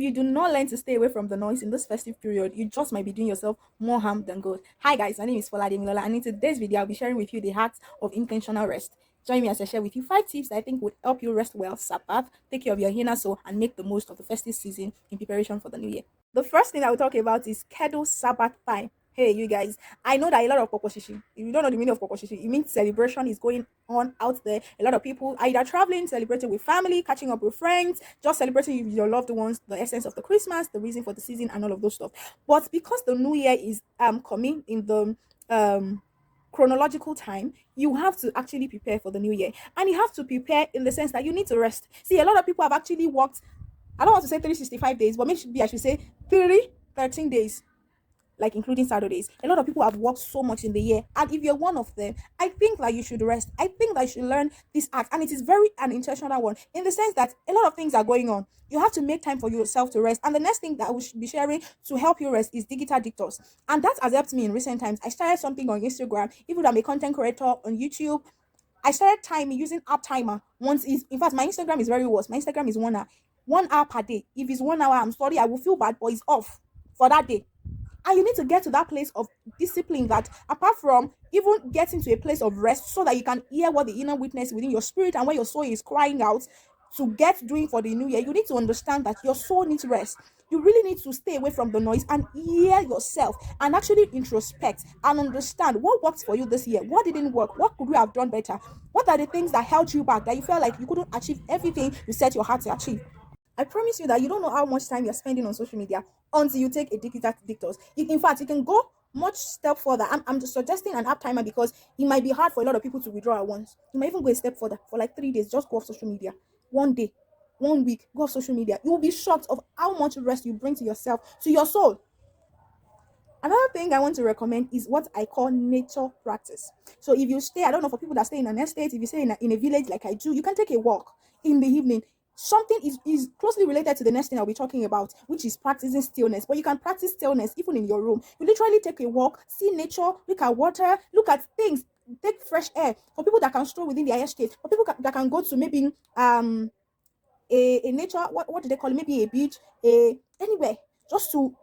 you do not learn to stay away from the noise in this festive period, you just might be doing yourself more harm than good. Hi guys, my name is Fola Ademilola, and in today's video, I'll be sharing with you the art of intentional rest. Join me as I share with you 5 tips that I think would help you rest well, sabbath, take care of your inner soul, and make the most of the festive season in preparation for the new year. The first thing I will talk about is schedule Sabbath time. Hey, you guys, I know that a lot of pokoshishi. If you don't know the meaning of pokoshishi, it means celebration is going on out there. A lot of people are either traveling, celebrating with family, catching up with friends, just celebrating with your loved ones, the essence of the Christmas, the reason for the season, and all of those stuff. But because the new year is coming in the chronological time, you have to actually prepare for the new year, and you have to prepare in the sense that you need to rest. See, a lot of people have actually worked, I don't want to say 365 days, but maybe I should say 13 days, like including Saturdays. A lot of people have worked so much in the year, and if you're one of them, I think that you should rest. I think that you should learn this act, and it is very an intentional one in the sense that a lot of things are going on. You have to make time for yourself to rest. And the next thing that we should be sharing to help you rest is digital detox, and that has helped me in recent times. I started something on Instagram, even though I'm a content creator on YouTube. I started timing using app timer. Once is in fact my Instagram is very worse. My Instagram is 1 hour, 1 hour per day. If it's 1 hour, I'm sorry, I will feel bad, but it's off for that day. And you need to get to that place of discipline that, apart from even getting to a place of rest, so that you can hear what the inner witness within your spirit and where your soul is crying out to get doing for the new year, you need to understand that your soul needs rest. You really need to stay away from the noise and hear yourself and actually introspect and understand what worked for you this year, what didn't work, what could you have done better, what are the things that held you back, that you felt like you couldn't achieve everything you set your heart to achieve. I promise you that you don't know how much time you're spending on social media until you take a digital detox. In fact, you can go much step further. I'm just suggesting an app timer because it might be hard for a lot of people to withdraw at once. You might even go a step further. For like 3 days, just go off social media. One day, 1 week, go off social media. You will be shocked of how much rest you bring to yourself, to your soul. Another thing I want to recommend is what I call nature practice. So if you stay, I don't know, for people that stay in an estate, if you stay in a village like I do, you can take a walk in the evening. Something is closely related to the next thing I'll be talking about, which is practicing stillness. But you can practice stillness even in your room. You literally take a walk, see nature, look at water, look at things, take fresh air. For people that can stroll within their estate, for people that can go to maybe a nature, what do they call it, maybe a beach, a anywhere, just to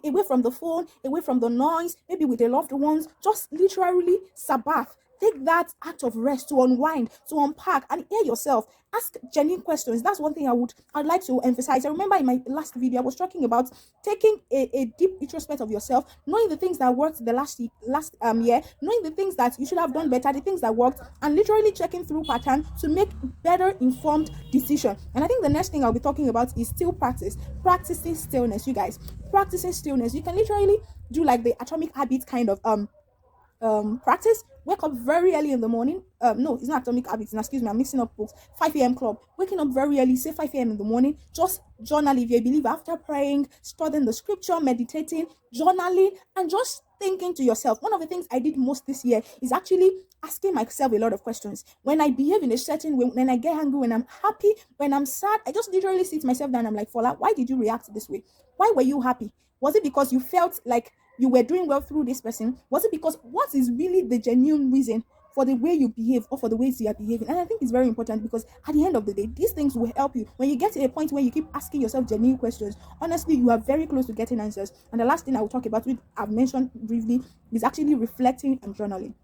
away from the phone, away from the noise, maybe with the loved ones, just literally sabbath. Take that act of rest to unwind, to unpack, and hear yourself. Ask genuine questions. That's one thing I'd like to emphasize. I remember in my last video I was talking about taking a deep introspect of yourself, knowing the things that worked the last year, knowing the things that you should have done better, the things that worked, and literally checking through pattern to make better informed decision. And I think the next thing I'll be talking about is still practice, practicing stillness. You guys, practicing stillness. You can literally do like the atomic habit kind of practice. Wake up very early in the morning. No, it's not atomic habits, excuse me, I'm mixing up books. 5 a.m. club, waking up very early, say 5 a.m. in the morning. Just journal if you believe, after praying, studying the scripture, meditating, journaling, and just thinking to yourself. One of the things I did most this year is actually asking myself a lot of questions. When I behave in a certain way, when I get angry, when I'm happy, when I'm sad, I just literally sit myself down. I'm like, Fola, why did you react this way? Why were you happy? Was it because you felt like you were doing well through this person? Was it because, what is really the genuine reason for the way you behave or for the ways you are behaving? And I think it's very important, because at the end of the day, these things will help you. When you get to a point where you keep asking yourself genuine questions, honestly, you are very close to getting answers. And the last thing I will talk about, which I've mentioned briefly, is actually reflecting and journaling.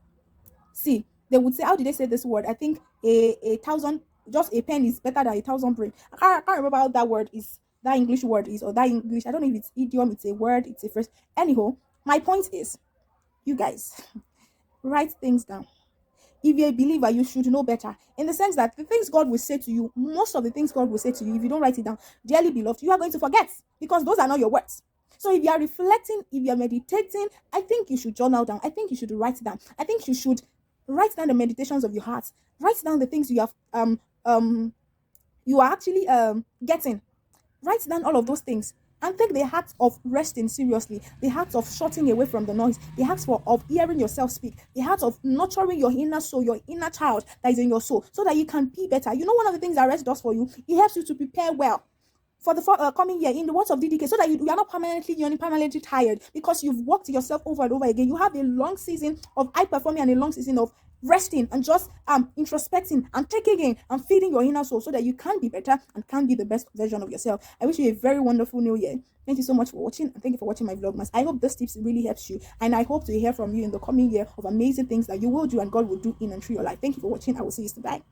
See, they would say, how did they say this word? I think a thousand, just a pen is better than a thousand brain. I can't remember how that word is, that English word is, or that English, I don't know if it's idiom, it's a word, it's a phrase. Anyhow, my point is, you guys, write things down. If you're a believer, you should know better, in the sense that the things God will say to you, most of the things God will say to you, if you don't write it down, dearly beloved, you are going to forget, because those are not your words. So if you are reflecting, if you are meditating, I think you should journal down. I think you should write down. I think you should write down the meditations of your heart. Write down the things you have you are actually getting. Write down all of those things, and take the heart of resting seriously, the heart of shutting away from the noise, the heart of hearing yourself speak, the heart of nurturing your inner soul, your inner child that is in your soul, so that you can be better. You know, one of the things that rest does for you, it helps you to prepare well for the coming year, in the words of DDK, so that you are not permanently tired, because you've worked yourself over and over again. You have a long season of high performing and a long season of resting and just introspecting and taking in and feeding your inner soul so that you can be better and can be the best version of yourself. I wish you a very wonderful new year. Thank you so much for watching, and thank you for watching my vlogmas. I hope this tips really helps you, and I hope to hear from you in the coming year of amazing things that you will do and God will do in and through your life. Thank you for watching. I will see you soon. Bye.